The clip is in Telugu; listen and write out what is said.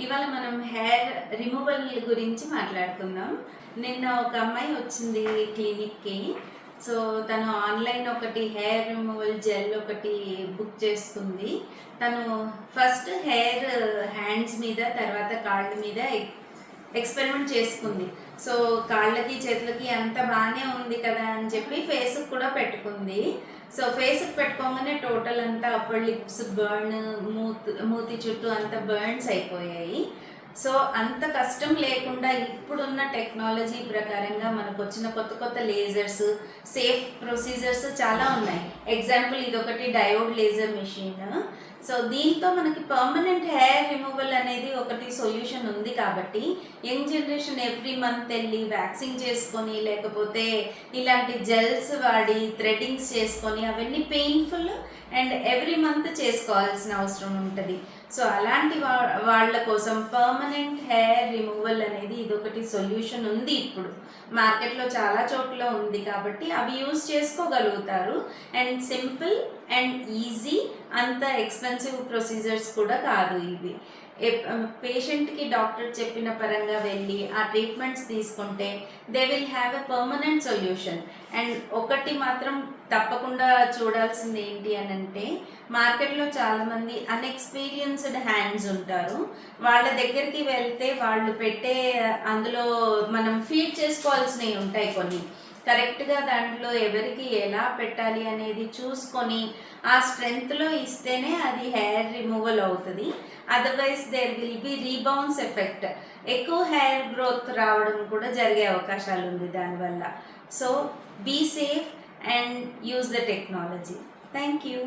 ఇవాళ మనం హెయిర్ రిమూవల్ గురించి మాట్లాడుకుందాం. నిన్న ఒక అమ్మాయి వచ్చింది క్లినిక్కి. సో తను ఆన్లైన్ ఒకటి హెయిర్ రిమూవల్ జెల్ ఒకటి బుక్ చేసుకుంది. తను ఫస్ట్ హెయిర్ హ్యాండ్స్ మీద, తర్వాత కాళ్ళ మీద ఎక్స్పెరిమెంట్ చేసుకుంది. సో కాళ్ళకి చేతులకి అంత బాగానే ఉంది కదా అని చెప్పి ఫేస్కి కూడా పెట్టుకుంది. సో ఫేస్కి పెట్టుకోగానే టోటల్ అంతా అప్పర్ లిప్స్ బర్న్, మూతి చుట్టూ అంతా బర్న్స్ అయిపోయాయి. సో అంత కష్టం లేకుండా ఇప్పుడున్న టెక్నాలజీ ప్రకారంగా మనకు వచ్చిన కొత్త కొత్త లేజర్స్, సేఫ్ ప్రొసీజర్స్ చాలా ఉన్నాయి. ఎగ్జాంపుల్ ఇదొకటి డయోడ్ లేజర్ మెషిన్. సో దీంతో మనకి పర్మనెంట్ హెయిర్ రిమూవల్ అనేది ఒకటి సొల్యూషన్ ఉంది కాబట్టి యంగ్ జనరేషన్ ఎవ్రీ మంత్ వెళ్ళి వ్యాక్సింగ్ చేసుకొని, లేకపోతే ఇలాంటి జెల్స్ వాడి థ్రెడ్డింగ్స్ చేసుకొని అవన్నీ పెయిన్ఫుల్ అండ్ ఎవ్రీ మంత్ చేసుకోవాల్సిన అవసరం ఉంటుంది. సో అలాంటి వాళ్ళ కోసం పర్మనెంట్ హెయిర్ రిమూవల్ అనేది ఇదొకటి సొల్యూషన్ ఉంది. ఇప్పుడు మార్కెట్లో చాలా చోట్ల ఉంది కాబట్టి అవి యూజ్ చేసుకోగలుగుతారు. అండ్ సింపుల్ అండ్ ఈజీ, అంత ఎక్స్పెన్సివ్ ప్రొసీజర్స్ కూడా కాదు ఇవి. పేషెంట్కి డాక్టర్ చెప్పిన పరంగా వెళ్ళి ఆ ట్రీట్మెంట్స్ తీసుకుంటే they will have a permanent solution. And ఒకటి మాత్రం తప్పకుండా చూడాల్సింది ఏంటి అని అంటే, మార్కెట్లో చాలామంది అన్ఎక్స్పీరియన్స్డ్ హ్యాండ్స్ ఉంటారు. వాళ్ళ దగ్గరికి వెళ్తే వాళ్ళు పెట్టే అందులో మనం ఫీడ్ చేసుకోవాల్సినవి ఉంటాయి కొన్ని. కరెక్ట్గా దాంట్లో ఎవరికి ఎలా పెట్టాలి అనేది చూసుకొని ఆ స్ట్రెంగ్త్లో ఇస్తేనే అది హెయిర్ రిమూవల్ అవుతుంది. Otherwise there will be rebound effect, ఎక్కువ హెయిర్ గ్రోత్ రావడం కూడా జరిగే అవకాశాలు ఉంది దానివల్ల. So be safe and use the technology. Thank you.